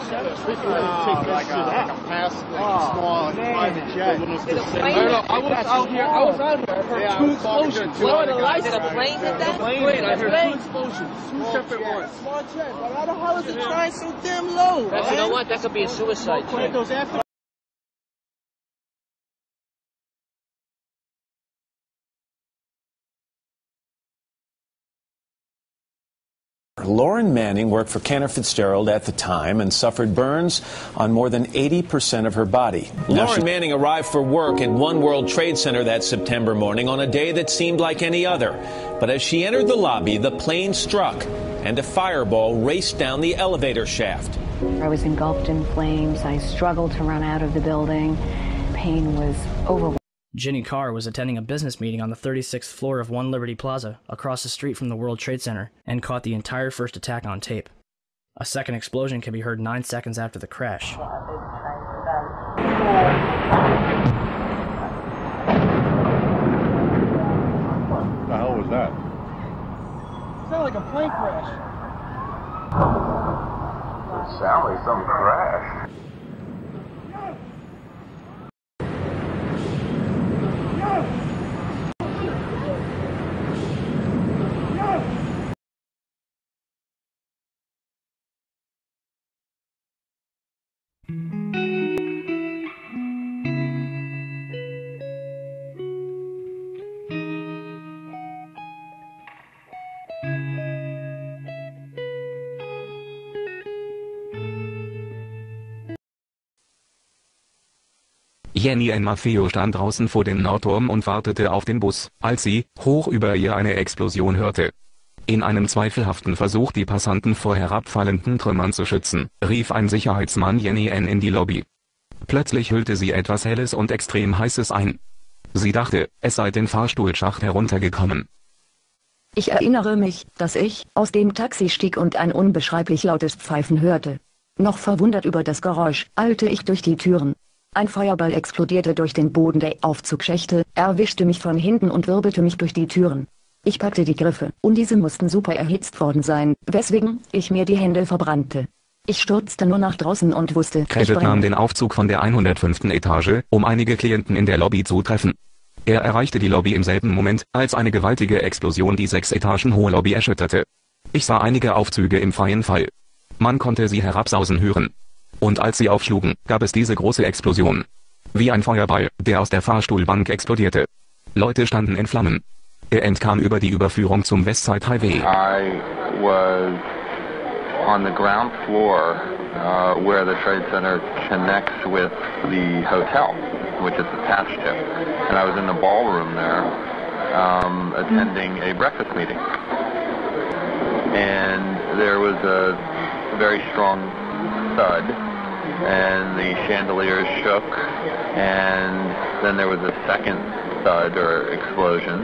Like a pass, small private jet. I was out here. I was out here. I heard two explosions. What the lights? Did a plane hit that? Plane. I heard two explosions. Two separate ones. Small jet. Why the hell is it trying so damn low? You know what? That could be a suicide jet. Those after. Lauren Manning worked for Cantor Fitzgerald at the time and suffered burns on more than 80% of her body. Lauren Manning arrived for work at One World Trade Center that September morning on a day that seemed like any other. But as she entered the lobby, the plane struck and a fireball raced down the elevator shaft. I was engulfed in flames. I struggled to run out of the building. Pain was overwhelming. Ginny Carr was attending a business meeting on the 36th floor of One Liberty Plaza, across the street from the World Trade Center, and caught the entire first attack on tape. A second explosion can be heard 9 seconds after the crash. What the hell was that? It sounded like a plane crash. It sounded like some crash. Jenny Ann Maffeo stand draußen vor dem Nordturm und wartete auf den Bus, als sie, hoch über ihr, eine Explosion hörte. In einem zweifelhaften Versuch, die Passanten vor herabfallenden Trümmern zu schützen, rief ein Sicherheitsmann Jenny Ann in die Lobby. Plötzlich hüllte sie etwas Helles und extrem Heißes ein. Sie dachte, es sei den Fahrstuhlschacht heruntergekommen. Ich erinnere mich, dass ich aus dem Taxi stieg und ein unbeschreiblich lautes Pfeifen hörte. Noch verwundert über das Geräusch, eilte ich durch die Türen. Ein Feuerball explodierte durch den Boden der Aufzugschächte, erwischte mich von hinten und wirbelte mich durch die Türen. Ich packte die Griffe, und diese mussten super erhitzt worden sein, weswegen ich mir die Hände verbrannte. Ich stürzte nur nach draußen und wusste, Credit nahm den Aufzug von der 105. Etage, um einige Klienten in der Lobby zu treffen. Er erreichte die Lobby im selben Moment, als eine gewaltige Explosion die 6 Etagen hohe Lobby erschütterte. Ich sah einige Aufzüge im freien Fall. Man konnte sie herabsausen hören. Und als sie aufschlugen, gab es diese große Explosion. Wie ein Feuerball, der aus der Fahrstuhlbank explodierte. Leute standen in Flammen. Er entkam über die Überführung zum Westside Highway. I was on the ground floor where the Trade Center connects with the hotel, which it's attached to. And I was in the ballroom there attending a breakfast meeting. And there was a very strong thud, and the chandeliers shook, and then there was a second thud or explosion.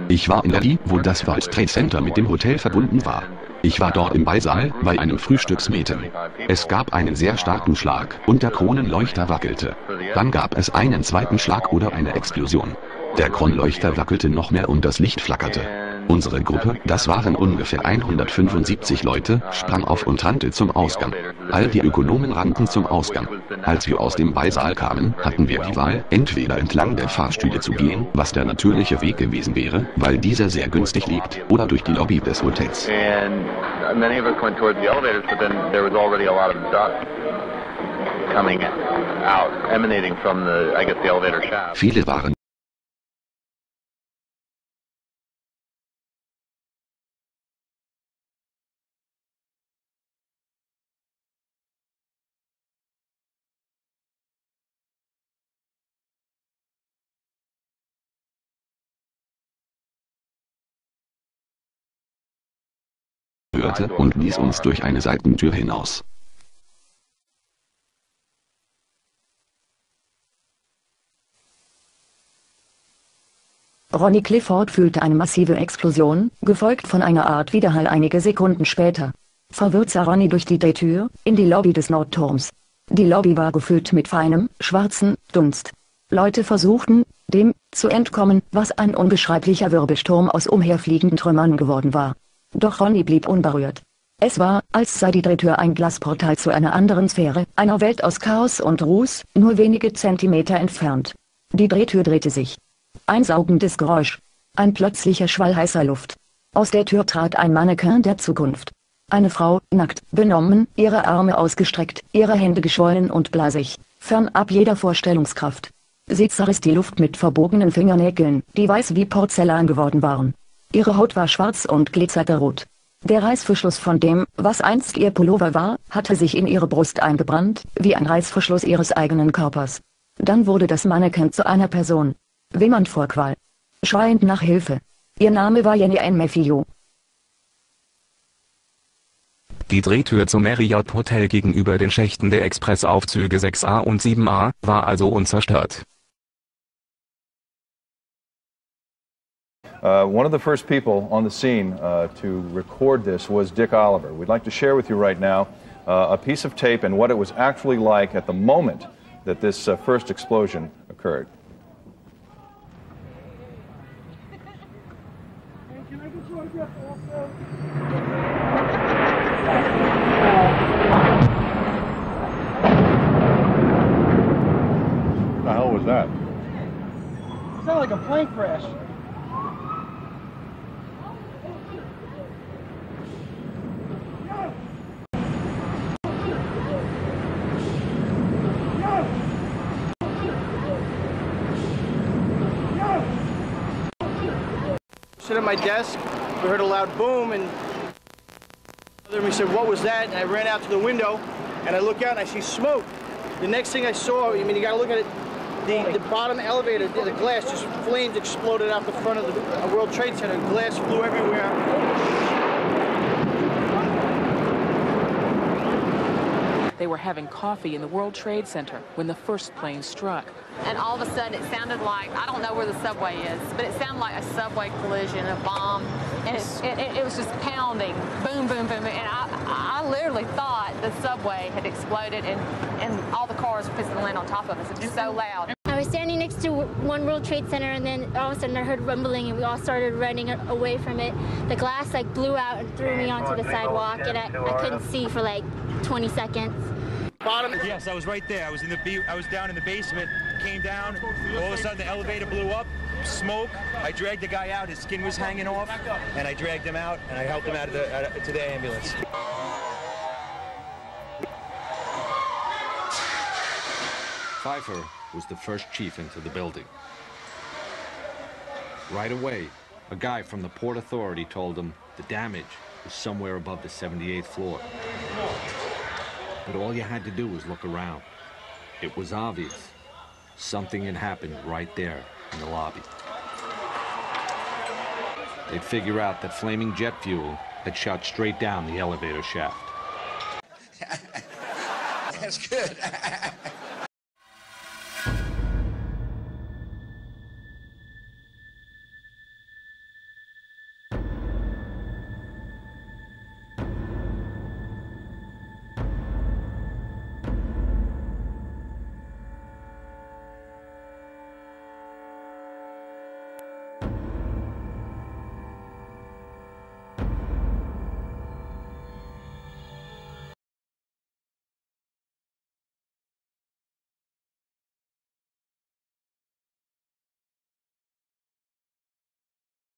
Ich war in der Lobby, wo das World Trade Center mit dem Hotel verbunden war. Ich war dort im Ballsaal, bei einem Frühstücksmeeting. Es gab einen sehr starken Schlag, und der Kronenleuchter wackelte. Dann gab es einen zweiten Schlag oder eine Explosion. Der Kronleuchter wackelte noch mehr und das Licht flackerte. Unsere Gruppe, das waren ungefähr 175 Leute, sprang auf und rannte zum Ausgang. All die Ökonomen rannten zum Ausgang. Als wir aus dem Ballsaal kamen, hatten wir die Wahl, entweder entlang der Fahrstühle zu gehen, was der natürliche Weg gewesen wäre, weil dieser sehr günstig liegt, oder durch die Lobby des Hotels. Viele waren und ließ uns durch eine Seitentür hinaus. Ronnie Clifford fühlte eine massive Explosion, gefolgt von einer Art Widerhall einige Sekunden später. Verwirrt sah Ronnie durch die Drehtür, in die Lobby des Nordturms. Die Lobby war gefüllt mit feinem, schwarzen Dunst. Leute versuchten, dem zu entkommen, was ein unbeschreiblicher Wirbelsturm aus umherfliegenden Trümmern geworden war. Doch Ronnie blieb unberührt. Es war, als sei die Drehtür ein Glasportal zu einer anderen Sphäre, einer Welt aus Chaos und Ruß, nur wenige Zentimeter entfernt. Die Drehtür drehte sich. Ein saugendes Geräusch. Ein plötzlicher Schwall heißer Luft. Aus der Tür trat ein Mannequin der Zukunft. Eine Frau, nackt, benommen, ihre Arme ausgestreckt, ihre Hände geschwollen und blasig, fernab jeder Vorstellungskraft. Sie zerriss die Luft mit verbogenen Fingernägeln, die weiß wie Porzellan geworden waren. Ihre Haut war schwarz und glitzerte rot. Der Reißverschluss von dem, was einst ihr Pullover war, hatte sich in ihre Brust eingebrannt, wie ein Reißverschluss ihres eigenen Körpers. Dann wurde das Mannequin zu einer Person. Wimmernd vor Qual. Schreiend nach Hilfe. Ihr Name war Jenny Mefio. Die Drehtür zum Marriott Hotel gegenüber den Schächten der Expressaufzüge 6A und 7A war also unzerstört. One of the first people on the scene to record this was Dick Oliver. We'd like to share with you right now a piece of tape and what it was actually like at the moment that this first explosion occurred. Can I get you autograph also? What the hell was that? It sounded like a plane crash. Sit at my desk, we heard a loud boom, and he said, "What was that?" And I ran out to the window, and I look out and I see smoke. The next thing I saw, I mean, you gotta look at it, the bottom elevator, the glass, just flames exploded out the front of the World Trade Center. Glass flew everywhere. They were having coffee in the World Trade Center when the first plane struck. And all of a sudden it sounded like, I don't know where the subway is, but it sounded like a subway collision, a bomb, and it was just pounding, boom, boom, boom, and I literally thought the subway had exploded and all the cars were fixing to land on top of us. It was so loud. I was standing next to One World Trade Center, and then all of a sudden I heard rumbling, and we all started running away from it. The glass like blew out and threw me onto the sidewalk, and I couldn't see for like 20 seconds. Bottom? Yes, I was right there. I was down in the basement, came down, all of a sudden the elevator blew up, smoke. I dragged the guy out, his skin was hanging off, and I dragged him out, and I helped him out to the ambulance. Pfeiffer was the first chief into the building. Right away, a guy from the Port Authority told him the damage was somewhere above the 78th floor. But all you had to do was look around. It was obvious. Something had happened right there in the lobby. They'd figure out that flaming jet fuel had shot straight down the elevator shaft. That's good.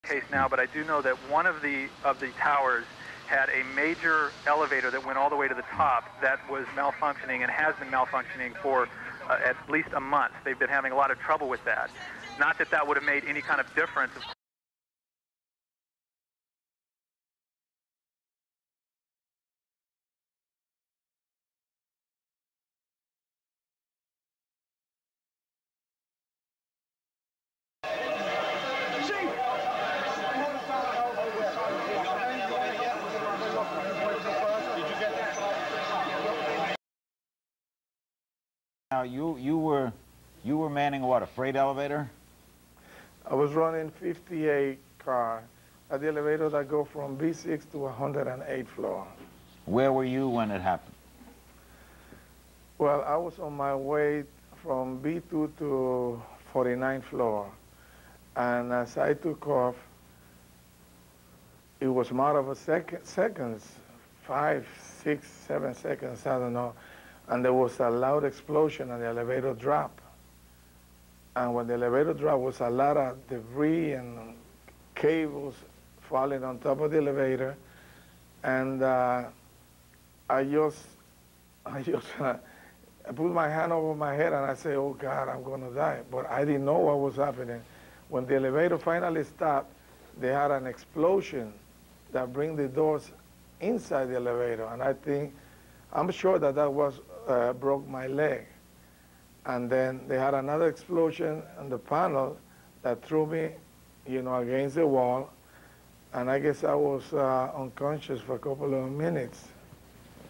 Case now, but I do know that one of the towers had a major elevator that went all the way to the top that was malfunctioning and has been malfunctioning for at least a month. They've been having a lot of trouble with that. Not that that would have made any kind of difference. Now you were manning what, a freight elevator? I was running 58 car at the elevator that go from B6 to 108 floor. Where were you when it happened? Well, I was on my way from B2 to 49th floor, and as I took off, it was a matter of seconds, 5, 6, 7 seconds, I don't know. And there was a loud explosion and the elevator dropped. And when the elevator dropped, was a lot of debris and cables falling on top of the elevator. And I put my hand over my head and I said, oh God, I'm gonna die. But I didn't know what was happening. When the elevator finally stopped, they had an explosion that bring the doors inside the elevator. And I'm sure that was, broke my leg. And then they had another explosion on the panel that threw me, against the wall. And I guess I was unconscious for a couple of minutes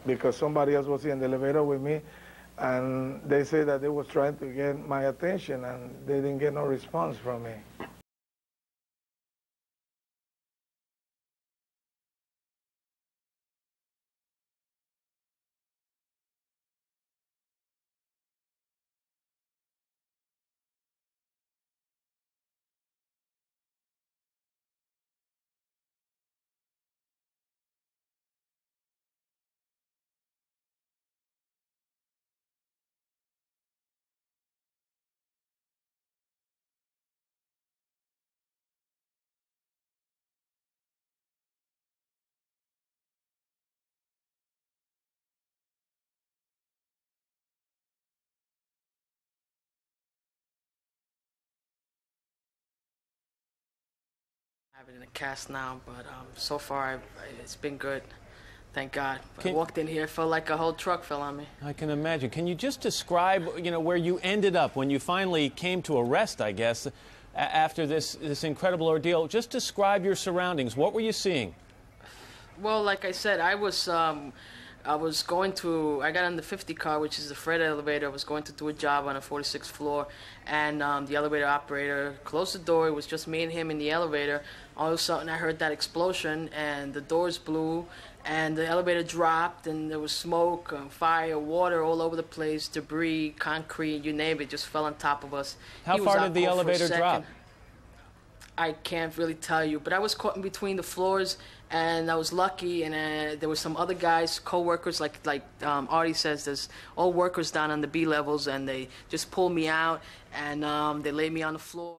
because somebody else was in the elevator with me. And they say that they was trying to get my attention and they didn't get no response from me. I have it in a cast now, but so far it's been good. Thank God. I walked in here, it felt like a whole truck fell on me. I can imagine. Can you just describe, where you ended up when you finally came to arrest, I guess, after this incredible ordeal? Just describe your surroundings. What were you seeing? Well, like I said, I got on the 50 car, which is the freight elevator. I was going to do a job on the 46th floor, and the elevator operator closed the door. It was just me and him in the elevator. All of a sudden, I heard that explosion, and the doors blew, and the elevator dropped, and there was smoke, fire, water all over the place, debris, concrete, you name it, just fell on top of us. How far did the elevator drop? I can't really tell you, but I was caught in between the floors, and I was lucky, and there were some other guys, co-workers, like Artie says, there's all workers down on the B levels, and they just pulled me out, and they laid me on the floor.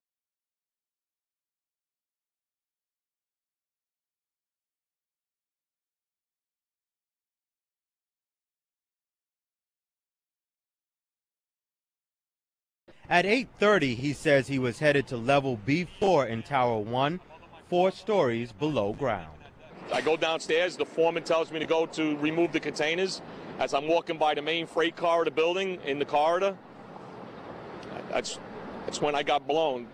At 8:30, he says he was headed to level B4 in Tower 1, 4 stories below ground. I go downstairs, the foreman tells me to go to remove the containers. As I'm walking by the main freight car of the building, in the corridor, that's when I got blown.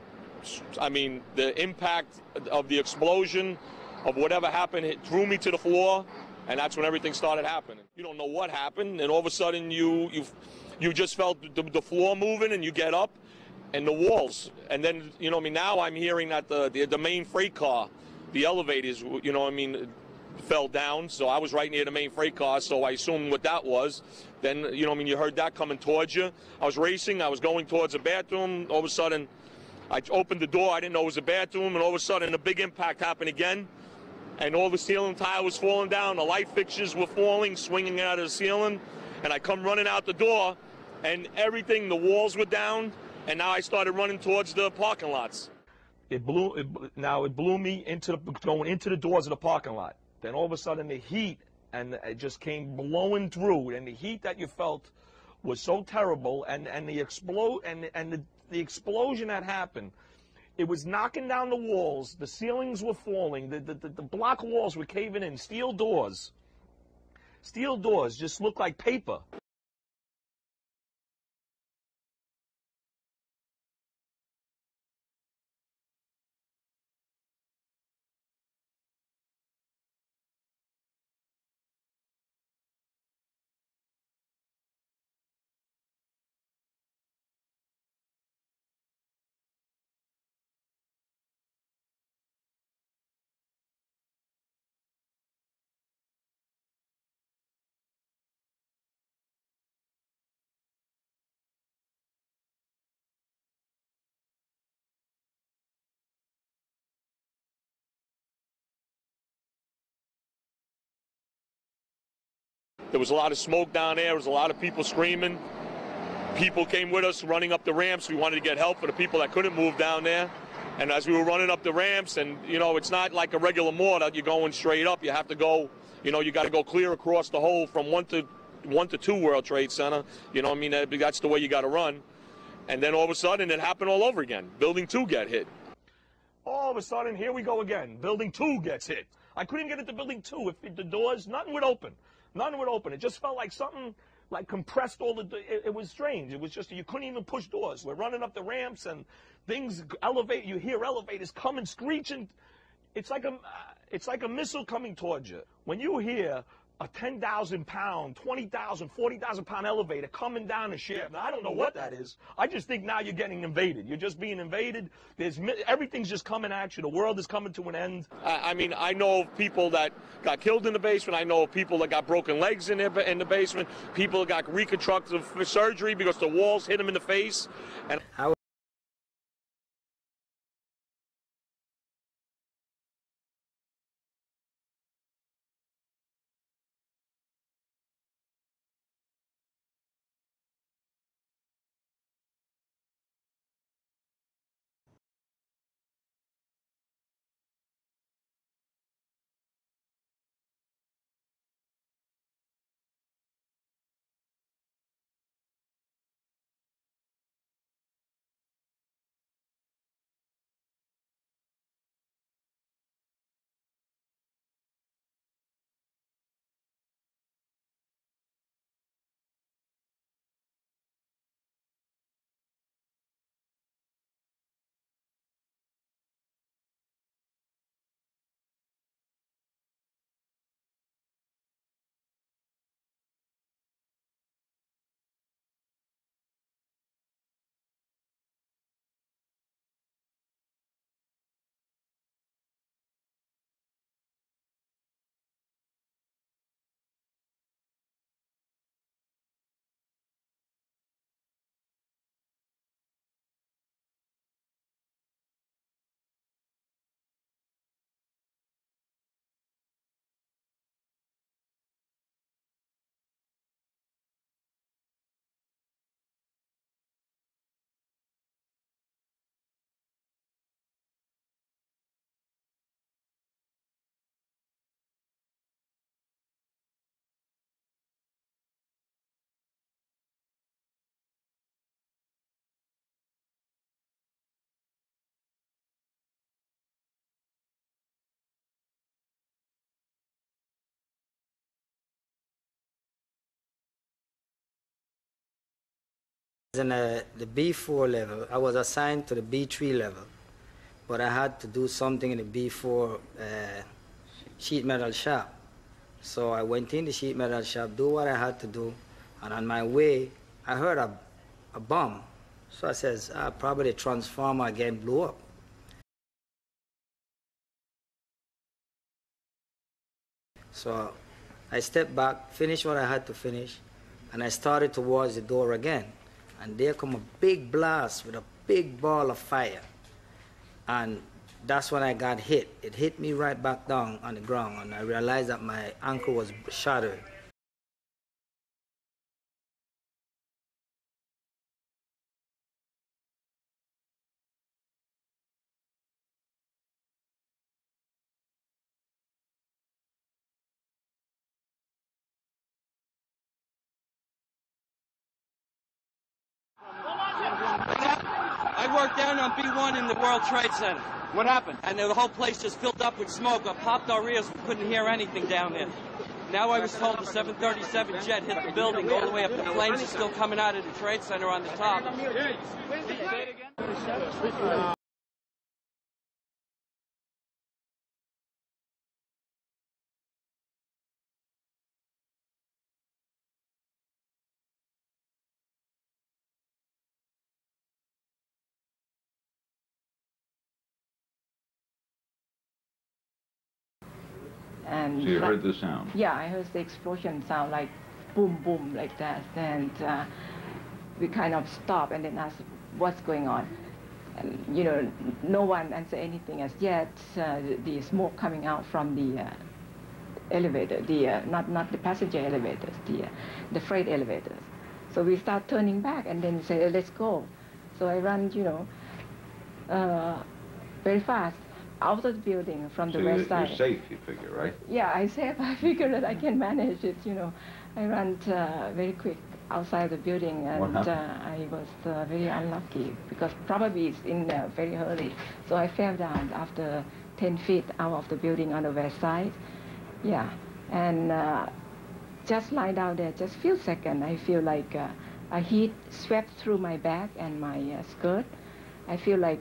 I mean, the impact of the explosion, of whatever happened, it threw me to the floor, and that's when everything started happening. You don't know what happened, and all of a sudden you just felt the floor moving, and you get up, and the walls. And then, now I'm hearing that the main freight car, the elevators, fell down. So I was right near the main freight car, so I assumed what that was. Then, you heard that coming towards you. I was racing, I was going towards the bathroom. All of a sudden, I opened the door, I didn't know it was a bathroom, and all of a sudden a big impact happened again. And all the ceiling tile was falling down, the light fixtures were falling, swinging out of the ceiling. And I come running out the door, and everything, the walls were down, and now I started running towards the parking lots. It blew me going into the doors of the parking lot. Then all of a sudden the heat, and it just came blowing through, and the heat that you felt was so terrible, and the explosion that happened, it was knocking down the walls, the ceilings were falling, the block walls were caving in, steel doors just looked like paper. There was a lot of smoke down there. There was a lot of people screaming. People came with us running up the ramps. We wanted to get help for the people that couldn't move down there. And as we were running up the ramps, and, you know, it's not like a regular mall that you're going straight up. You have to go, you know, you got to go clear across the whole from 1 to 2 World Trade Center. You know what I mean? That's the way you got to run. And then all of a sudden, it happened all over again. Building 2 got hit. All of a sudden, here we go again. Building 2 gets hit. I couldn't get into Building 2. If the doors, nothing would open. Nothing would open. It just felt like something like compressed all the, it was strange. It was just, you couldn't even push doors. We're running up the ramps and things elevate, you hear elevators coming, screeching. It's like a missile coming towards you. When you hear a 10,000 pound, 20,000, 40,000 pound elevator coming down a shaft, now I don't know what that is. I just think now you're getting invaded. You're just being invaded. Everything's just coming at you. The world is coming to an end. I mean, I know of people that got killed in the basement. I know of people that got broken legs in the basement. People that got reconstructive surgery because the walls hit them in the face. And In the B4 level, I was assigned to the B3 level, but I had to do something in the B4 sheet metal shop. So I went in the sheet metal shop, do what I had to do, and on my way, I heard a bomb. So I says, probably the transformer again blew up. So I stepped back, finished what I had to finish, and I started towards the door again. And there come a big blast with a big ball of fire. And that's when I got hit. It hit me right back down on the ground, and I realized that my ankle was shattered. I worked down on B1 in the World Trade Center. What happened? And the whole place just filled up with smoke. I popped our ears. We couldn't hear anything down there. Now I was told the 737 jet hit the building all the way up. The flames are still coming out of the Trade Center on the top. And so you heard the sound? Yeah, I heard the explosion sound like boom, boom, like that. And we kind of stopped and then asked, what's going on? And, you know, no one answered anything as yet. The smoke coming out from the elevator, not the passenger elevators, the freight elevators. So we start turning back, and then say, let's go. So I run, very fast out of the building from the west side. You're safe, you figure, right? Yeah, I figure that I can manage it, I ran very quick outside the building, and I was very unlucky because probably it's in very early. So I fell down after 10 feet out of the building on the west side. Yeah, and just lie down there, just few seconds, I feel like a heat swept through my back and my skirt. I feel like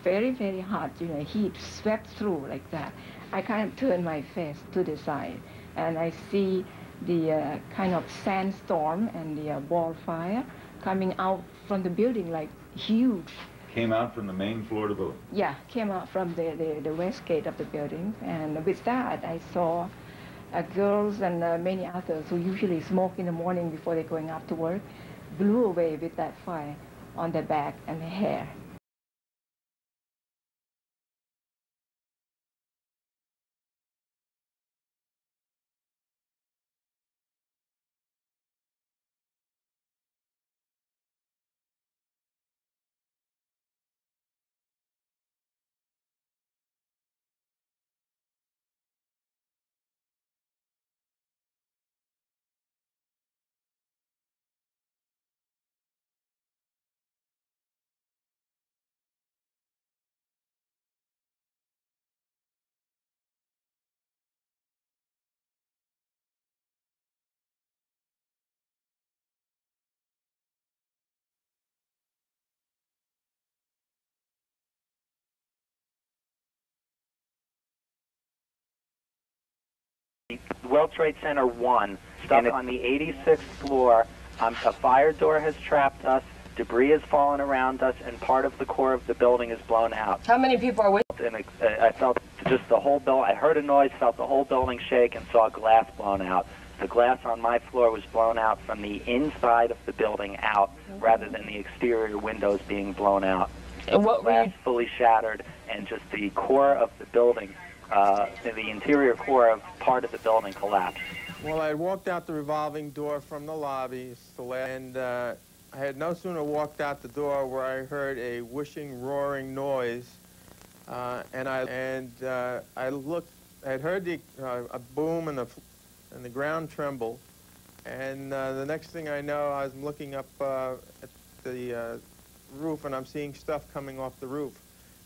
very, very hot, heat swept through like that. I kind of turn my face to the side, and I see the kind of sandstorm and the ball fire coming out from the building like huge. Came out from the main floor of the building? Yeah, came out from the west gate of the building, and with that I saw girls and many others who usually smoke in the morning before they're going out to work, blew away with that fire on their back and their hair. World Trade Center 1, stuck on the 86th floor. A fire door has trapped us, debris has fallen around us, and part of the core of the building is blown out. How many people are with you? And I felt just the whole building, I heard a noise, felt the whole building shake, and saw glass blown out. The glass on my floor was blown out from the inside of the building out, rather than the exterior windows being blown out. And what glass fully shattered, and just the core of the building, the interior core of part of the building collapsed. Well, I had walked out the revolving door from the lobby, and I had no sooner walked out the door where I heard a whooshing, roaring noise, and I looked. I had heard a boom and the ground tremble, and the next thing I know, I was looking up at the roof, and I'm seeing stuff coming off the roof.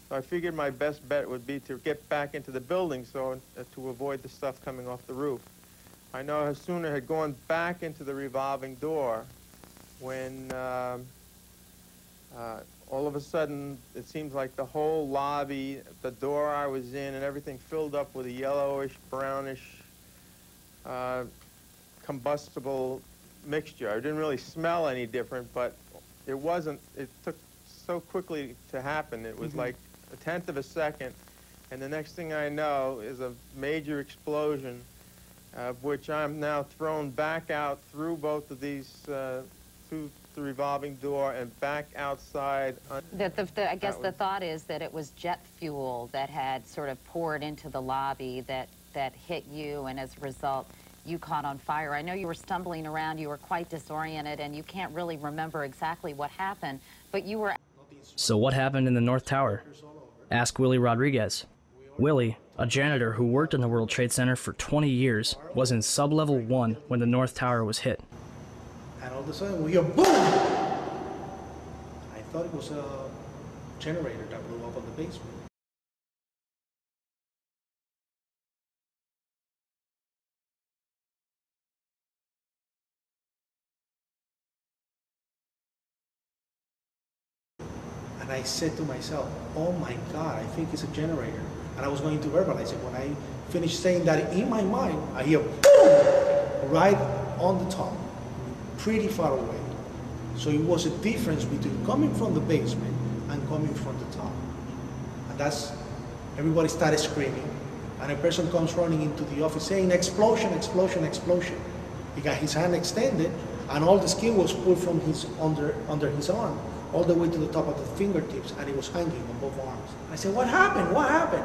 So I figured my best bet would be to get back into the building so to avoid the stuff coming off the roof. I no sooner had gone back into the revolving door when all of a sudden it seems like the whole lobby, the door I was in, and everything filled up with a yellowish, brownish, combustible mixture. I didn't really smell any different, but it wasn't, it took so quickly to happen. It was like a tenth of a second, and the next thing I know is a major explosion, of which I'm now thrown back out through both of these, through the revolving door and back outside. I guess the thought is that it was jet fuel that had sort of poured into the lobby that hit you, and as a result, you caught on fire. I know you were stumbling around, you were quite disoriented, and you can't really remember exactly what happened, but you were... So what happened in the North Tower? Ask Willie Rodriguez. Willie, a janitor who worked in the World Trade Center for 20 years, was in sub-level 1 when the North Tower was hit. And all of a sudden we hear boom! I thought it was a generator that blew up on the basement. And I said to myself, oh my God, I think it's a generator. And I was going to verbalize it. When I finished saying that in my mind, I hear boom! Right on the top, pretty far away. So it was a difference between coming from the basement and coming from the top. And that's, everybody started screaming. And a person comes running into the office saying, explosion, explosion, explosion. He got his hand extended, and all the skin was pulled from his under his arm, all the way to the top of the fingertips, and it was hanging on both arms. I said, what happened? What happened?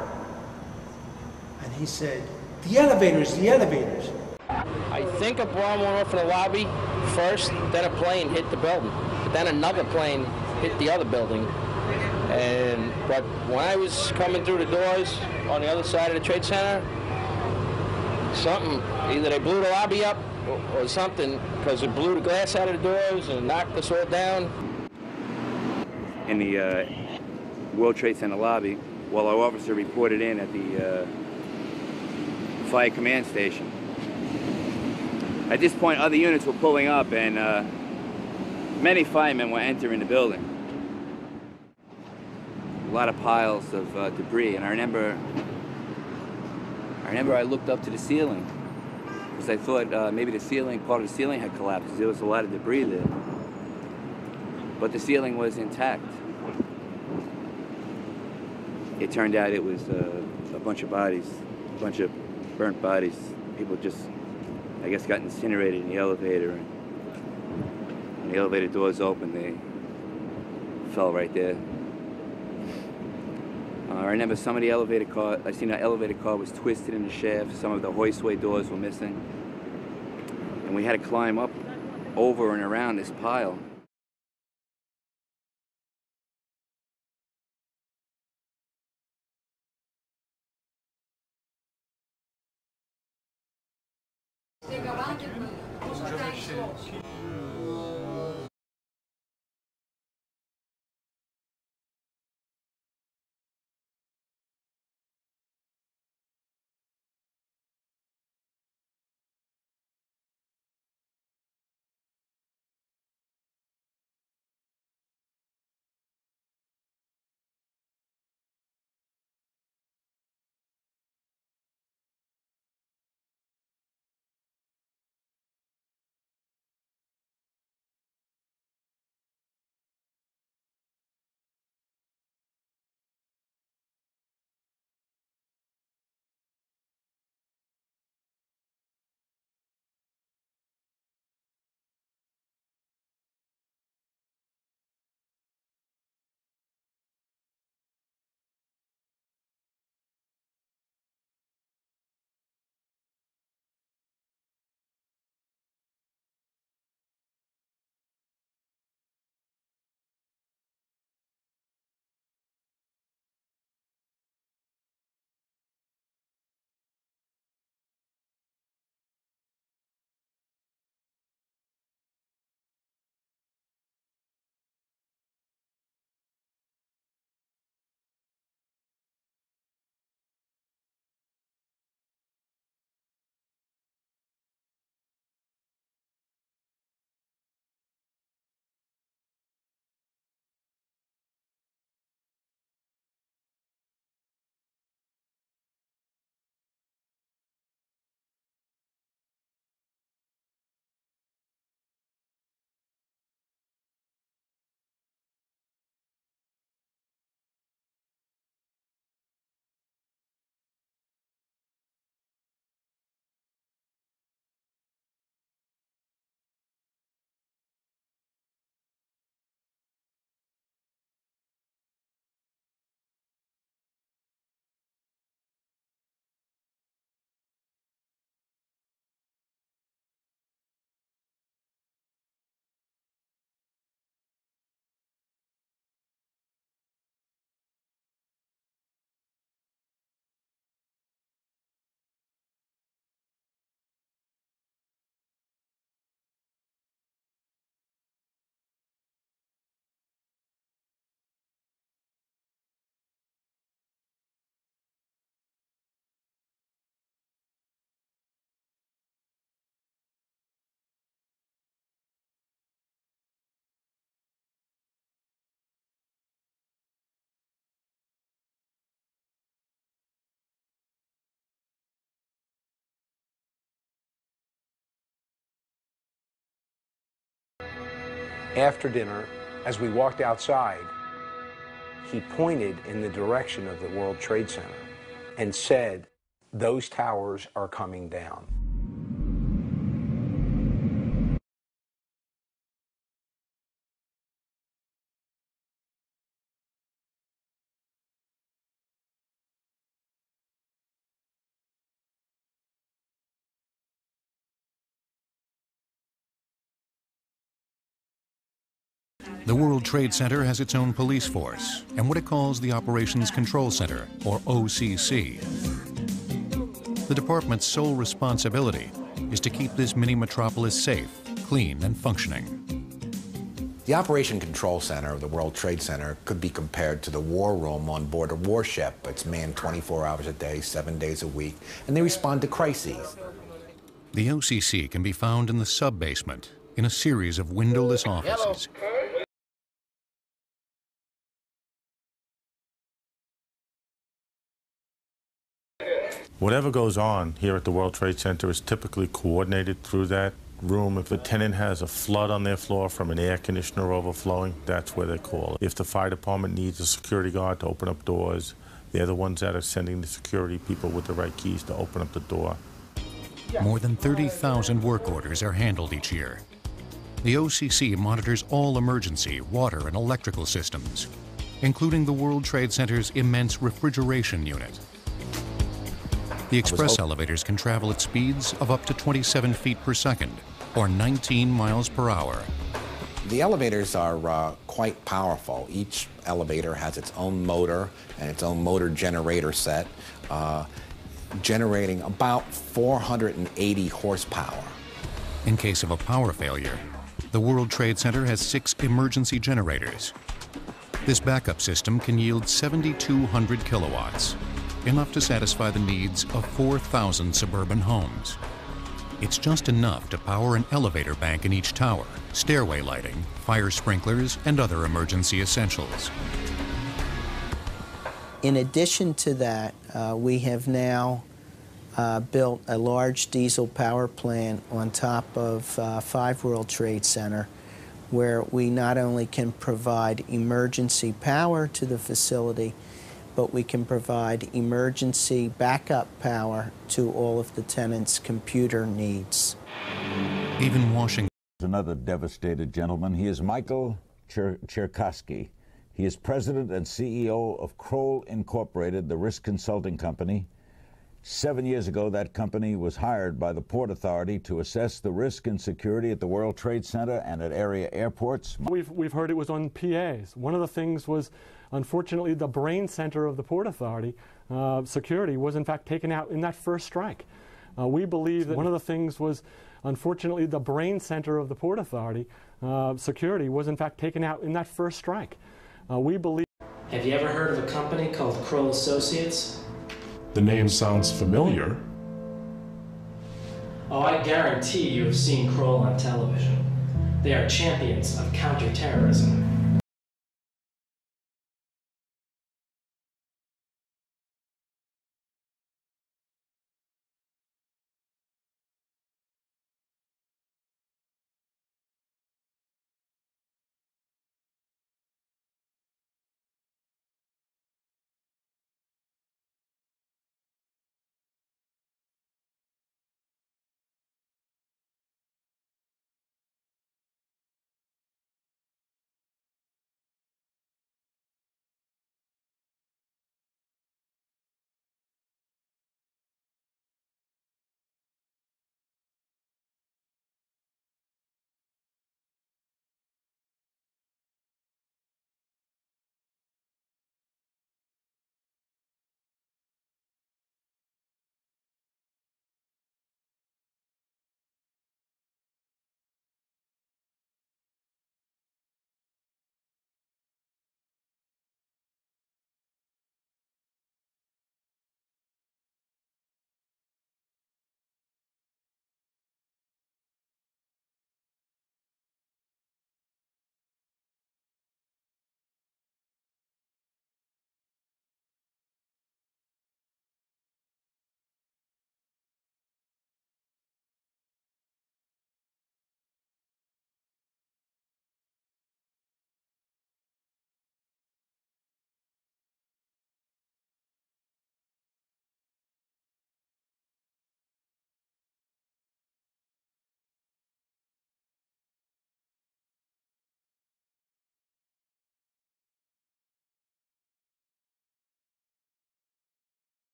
And he said, The elevators, the elevators. I think a bomb went off in the lobby first, then a plane hit the building. But then another plane hit the other building. But when I was coming through the doors on the other side of the Trade Center, something, either they blew the lobby up or something, because it blew the glass out of the doors and knocked us all down. In the World Trade Center lobby, while our officer reported in at the Fire Command Station. At this point, other units were pulling up, and many firemen were entering the building. A lot of piles of debris, and I remember I looked up to the ceiling because I thought maybe part of the ceiling had collapsed because there was a lot of debris there. But the ceiling was intact. It turned out it was a bunch of bodies, a bunch of burnt bodies. People just, I guess, got incinerated in the elevator, and when the elevator doors opened, they fell right there. I remember some of the elevator car, I seen the elevator car was twisted in the shaft. Some of the hoistway doors were missing. And we had to climb up over and around this pile. After dinner, as we walked outside, he pointed in the direction of the World Trade Center and said, "Those towers are coming down." The World Trade Center has its own police force and what it calls the Operations Control Center, or OCC. The department's sole responsibility is to keep this mini metropolis safe, clean, and functioning. The Operation Control Center of the World Trade Center could be compared to the war room on board a warship. It's manned 24 hours a day, 7 days a week, and they respond to crises. The OCC can be found in the sub-basement in a series of windowless offices. Whatever goes on here at the World Trade Center is typically coordinated through that room. If a tenant has a flood on their floor from an air conditioner overflowing, that's where they call. If the fire department needs a security guard to open up doors, they're the ones that are sending the security people with the right keys to open up the door. More than 30,000 work orders are handled each year. The OCC monitors all emergency water and electrical systems, including the World Trade Center's immense refrigeration unit. The express elevators can travel at speeds of up to 27 feet per second, or 19 miles per hour. The elevators are quite powerful. Each elevator has its own motor and its own motor generator set, generating about 480 horsepower. In case of a power failure, the World Trade Center has 6 emergency generators. This backup system can yield 7,200 kilowatts, enough to satisfy the needs of 4,000 suburban homes. It's just enough to power an elevator bank in each tower, stairway lighting, fire sprinklers, and other emergency essentials. In addition to that, we have now built a large diesel power plant on top of 5 World Trade Center, where we not only can provide emergency power to the facility, but we can provide emergency backup power to all of the tenants' computer needs. Even Washington. Another devastated gentleman. He is Michael Cherkasky. He is president and CEO of Kroll Incorporated, the risk consulting company. 7 years ago, that company was hired by the Port Authority to assess the risk and security at the World Trade Center and at area airports. We've heard it was on PAs. One of the things was, unfortunately, the brain center of the Port Authority, security, was in fact taken out in that first strike. We believe that one of the things was, unfortunately, the brain center of the Port Authority, security, was in fact taken out in that first strike. We believe. Have you ever heard of a company called Kroll Associates? The name sounds familiar. Oh, I guarantee you have seen Kroll on television. They are champions of counterterrorism.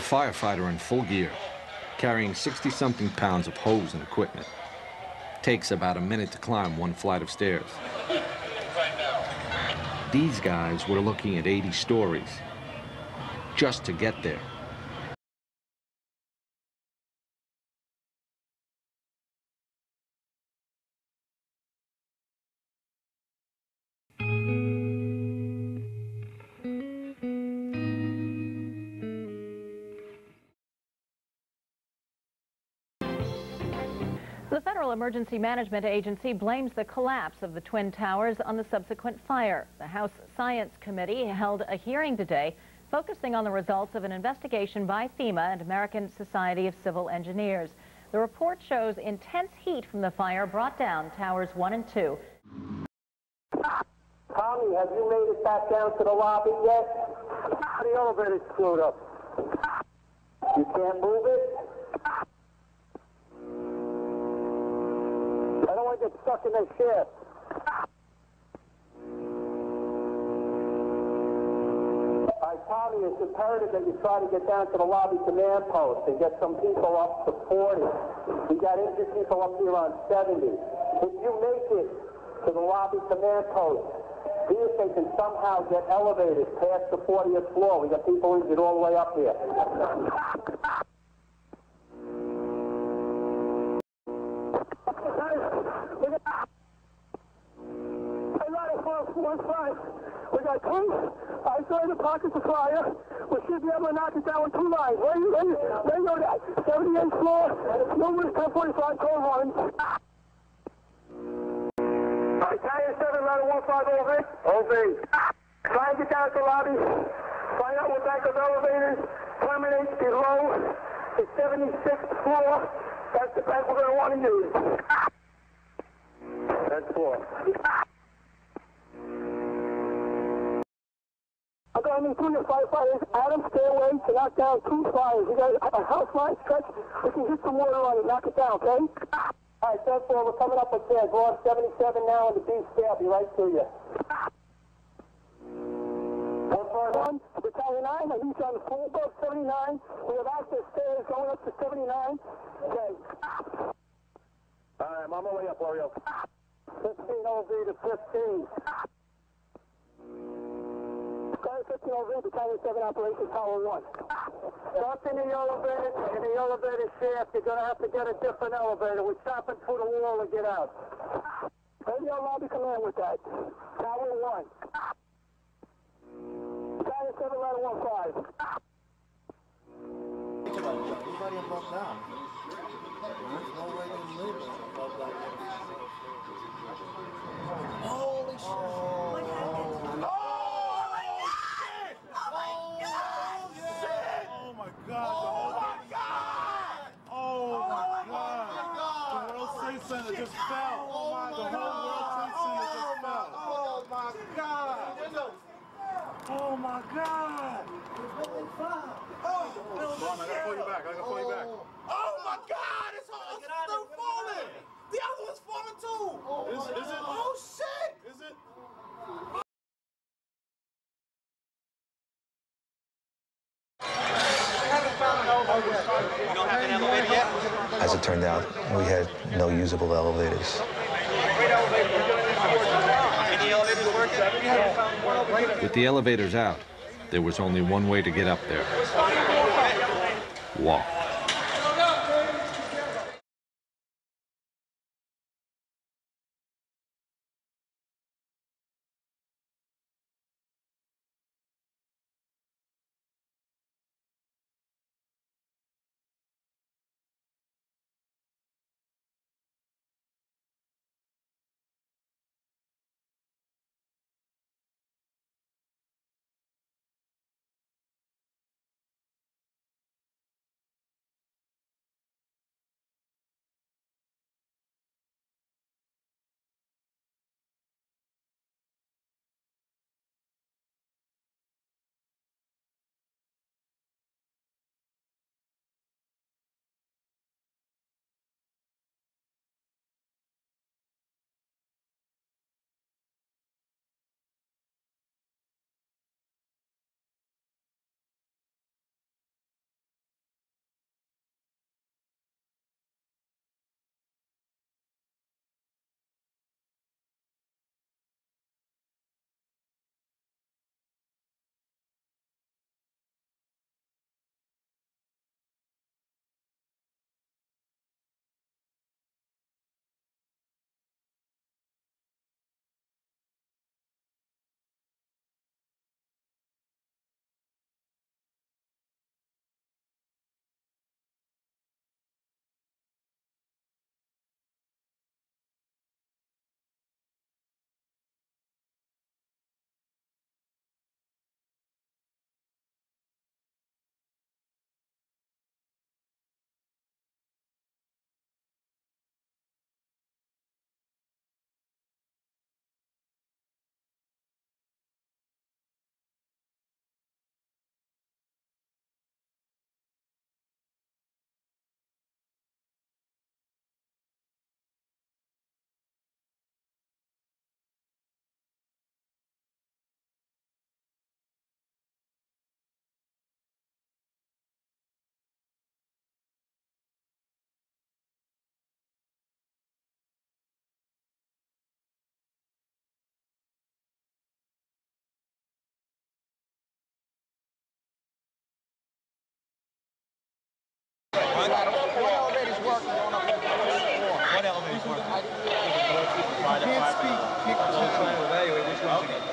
firefighter in full gear, carrying 60-something pounds of hose and equipment. Takes about a minute to climb one flight of stairs. These guys were looking at 80 stories just to get there. The Federal Emergency Management Agency blames the collapse of the Twin Towers on the subsequent fire. The House Science Committee held a hearing today focusing on the results of an investigation by FEMA and American Society of Civil Engineers. The report shows intense heat from the fire brought down Towers 1 and 2. Tommy, have you made it back down to the lobby yet? The elevator's screwed up. You can't move it? I don't want to get stuck in that shaft. All right, Tommy, it's imperative that you try to get down to the lobby command post and get some people up to 40. We got injured people up here on 70. If you make it to the lobby command post, see if they can somehow get elevated past the 40th floor. We got people injured all the way up here. We got two isolated pockets of fire. We should be able to knock it down with 2 lines. Where you go that? 78th floor, numerous 1045 code runs. Battalion 7, ladder 15 OV. OV. Try and get down to the lobby. Find out what bank of elevators terminates below the 76th floor. That's the bank we're going to want to use. That's 4. I'm going to need 2 firefighters. Adam, stay away to knock down 2 fires. You got a house line stretch. We can get some water on it. Knock it down, okay? All right, 10-4, we're coming up with stairs. We're on 77 now in the B stair. I'll be right to you. 141, Battalion 9. I need you on the floor above 79. We have access stairs going up to 79. Okay. All right, I'm on my way up, Oreo. 15 OV to 15. Sky 15 OV, Battalion 7, Operation Tower 1. Up in the elevator shaft, you're going to have to get a different elevator. We're chopping through the wall to get out. Radio lobby command with that. Tower 1. Battalion 7, ladder 15. Everybody above down. There's no way to live above that. Holy shit! What happened? Oh my God! Oh my God! The World Trade Center just fell. The whole World Trade Center just fell. Oh my God! Oh my God! Oh, I gotta pull you back. Oh my God! It's all still falling. The other one's falling too. Is it? Oh shit! Is it? You don't have an elevator yet? As it turned out, we had no usable elevators. Any elevators working? With the elevators out, there was only one way to get up there. Walk.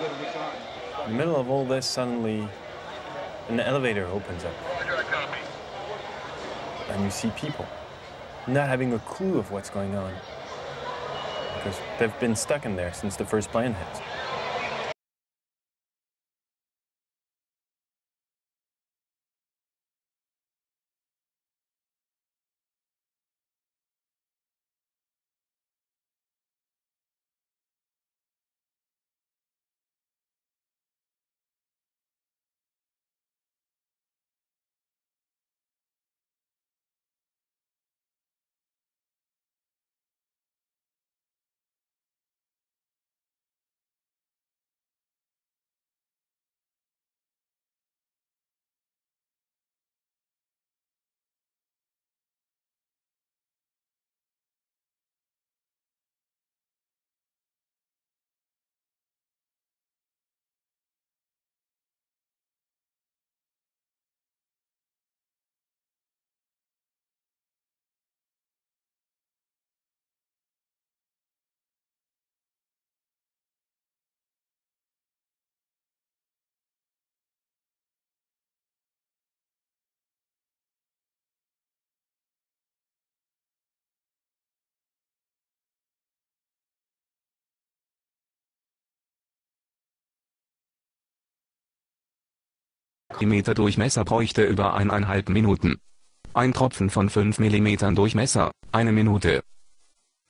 In the middle of all this, suddenly an elevator opens up. And you see people not having a clue of what's going on, because they've been stuck in there since the first plane hit. Meter Durchmesser bräuchte über 1,5 Minuten. Ein Tropfen von 5 mm Durchmesser, 1 Minute.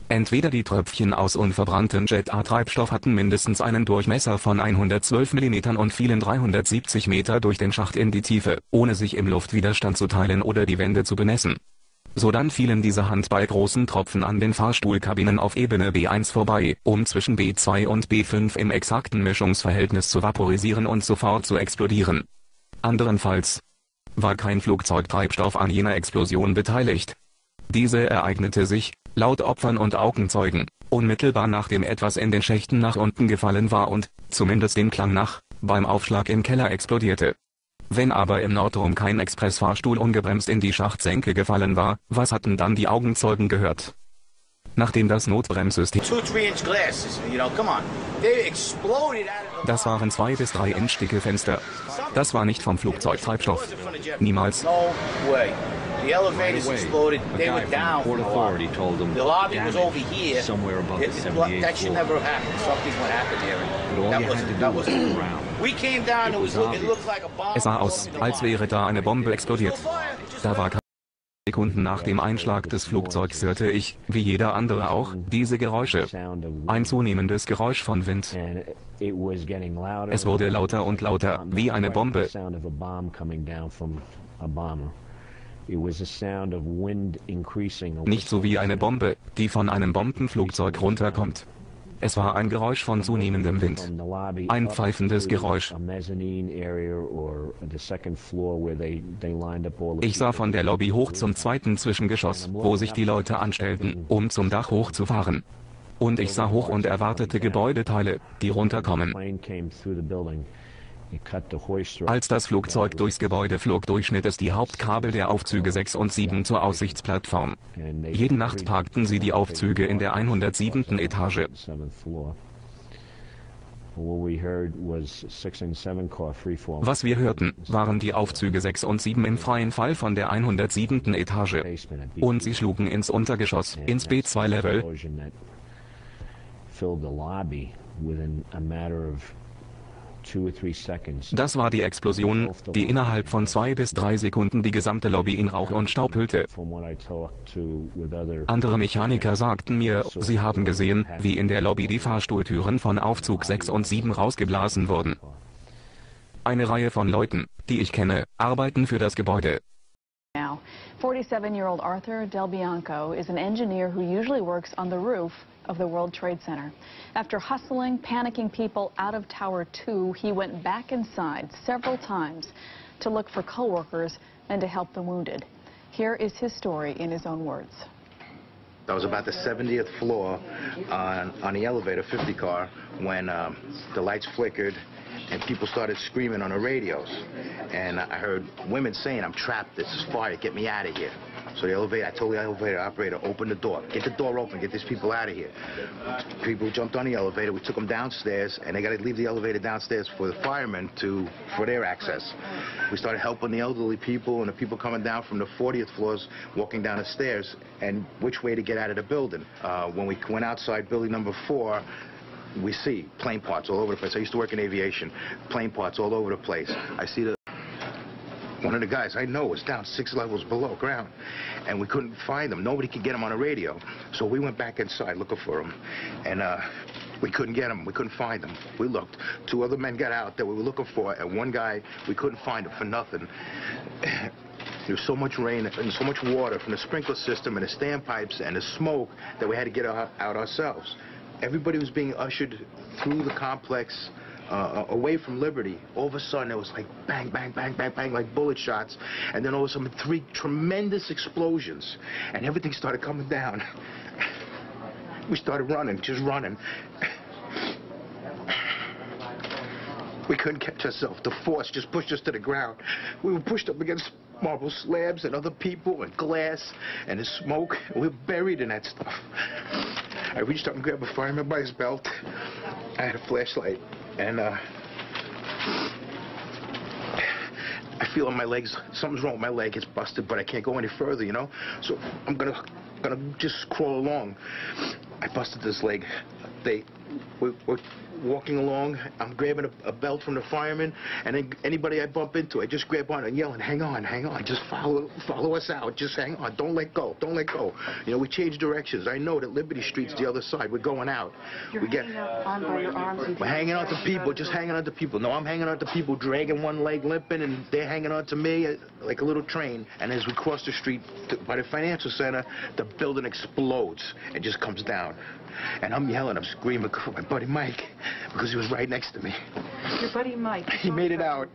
Entweder die Tröpfchen aus unverbranntem Jet-A-Treibstoff hatten mindestens einen Durchmesser von 112 mm und fielen 370 Meter durch den Schacht in die Tiefe, ohne sich im Luftwiderstand zu teilen oder die Wände zu bemessen. Sodann fielen diese handballgroßen Tropfen an den Fahrstuhlkabinen auf Ebene B1 vorbei, um zwischen B2 und B5 im exakten Mischungsverhältnis zu vaporisieren und sofort zu explodieren. Anderenfalls war kein Flugzeugtreibstoff an jener Explosion beteiligt. Diese ereignete sich, laut Opfern und Augenzeugen, unmittelbar nachdem etwas in den Schächten nach unten gefallen war und, zumindest dem Klang nach, beim Aufschlag im Keller explodierte. Wenn aber im Nordturm kein Expressfahrstuhl ungebremst in die Schachtsenke gefallen war, was hatten dann die Augenzeugen gehört? Nachdem das Notbremssystem... Das waren 2 bis 3 Inch dicke Fenster. Das war nicht vom Flugzeugtreibstoff. Niemals. The elevators exploded. They were down. Port Authority told them the lobby was over here. Somewhere above the 78th That should never happen. Something would happen there. That wasn't around. We came down. It looked like a bomb. Es sah aus, als wäre da eine Bombe explodiert. Da war keine Sekunden nach dem Einschlag des Flugzeugs hörte ich, wie jeder andere auch, diese Geräusche. Ein zunehmendes Geräusch von Wind. Es wurde lauter und lauter, wie eine Bombe. Nicht so wie eine Bombe, die von einem Bombenflugzeug runterkommt. Es war ein Geräusch von zunehmendem Wind. Ein pfeifendes Geräusch. Ich sah von der Lobby hoch zum 2. Zwischengeschoss, wo sich die Leute anstellten, um zum Dach hochzufahren. Und ich sah hoch und erwartete Gebäudeteile, die runterkommen. Als das Flugzeug durchs Gebäude flog, durchschnitt es die Hauptkabel der Aufzüge 6 und 7 zur Aussichtsplattform. Jede Nacht parkten sie die Aufzüge in der 107. Etage. Was wir hörten, waren die Aufzüge 6 und 7 im freien Fall von der 107. Etage. Und sie schlugen ins Untergeschoss, ins B2-Level. Das war die Explosion, die innerhalb von 2 bis 3 Sekunden die gesamte Lobby in Rauch und Staub hüllte. Andere Mechaniker sagten mir, sie haben gesehen, wie in der Lobby die Fahrstuhltüren von Aufzug 6 und 7 rausgeblasen wurden. Eine Reihe von Leuten, die ich kenne, arbeiten für das Gebäude. Now, 47-year-old Arthur Del Bianco is an engineer who usually works on the roof of the World Trade Center. After hustling, panicking people out of Tower 2, he went back inside several times to look for coworkers and to help the wounded. Here is his story in his own words. I was about the 70th floor on the elevator 50 car when the lights flickered and people started screaming on the radios. And I heard women saying, "I'm trapped, this is fire, get me out of here." So I told the elevator operator, open the door. Get the door open, get these people out of here. People jumped on the elevator, we took them downstairs, and they got to leave the elevator downstairs for the firemen for their access. We started helping the elderly people and the people coming down from the 40th floors, walking down the stairs, and which way to get out of the building. When we went outside building number 4, we see plane parts all over the place. I used to work in aviation. Plane parts all over the place. I see one of the guys I know was down 6 levels below ground, and we couldn't find him. Nobody could get him on a radio. So we went back inside looking for him, and we couldn't get him. We couldn't find him. We looked. 2 other men got out that we were looking for, and one guy, we couldn't find him for nothing. There was so much rain and so much water from the sprinkler system and the standpipes and the smoke that we had to get out ourselves. Everybody was being ushered through the complex away from Liberty. All of a sudden, it was like bang, bang, bang, bang, bang, like bullet shots. And then all of a sudden, 3 tremendous explosions. And everything started coming down. We started running, just running. We couldn't catch ourselves. The force just pushed us to the ground. We were pushed up against marble slabs and other people and glass and the smoke. We were buried in that stuff. I reached up and grabbed a fireman by his belt. I had a flashlight, and I feel on my legs, something's wrong with my leg, it's busted, but I can't go any further, you know? So I'm gonna just crawl along. I busted this leg. We're walking along, I'm grabbing a belt from the fireman, and then anybody I bump into, I just grab on and yelling, hang on, just follow us out, just hang on, don't let go, don't let go. You know, we change directions. I know that Liberty Street's the other side, we're going out. You're hanging on by your arms. We're hanging on to people, just hanging on to people. No, I'm hanging on to people, dragging one leg, limping, and they're hanging on to me like a little train. And as we cross the street by the financial center, the building explodes and just comes down. And I'm yelling, I'm screaming for my buddy Mike, because he was right next to me. Your buddy Mike. He made it out.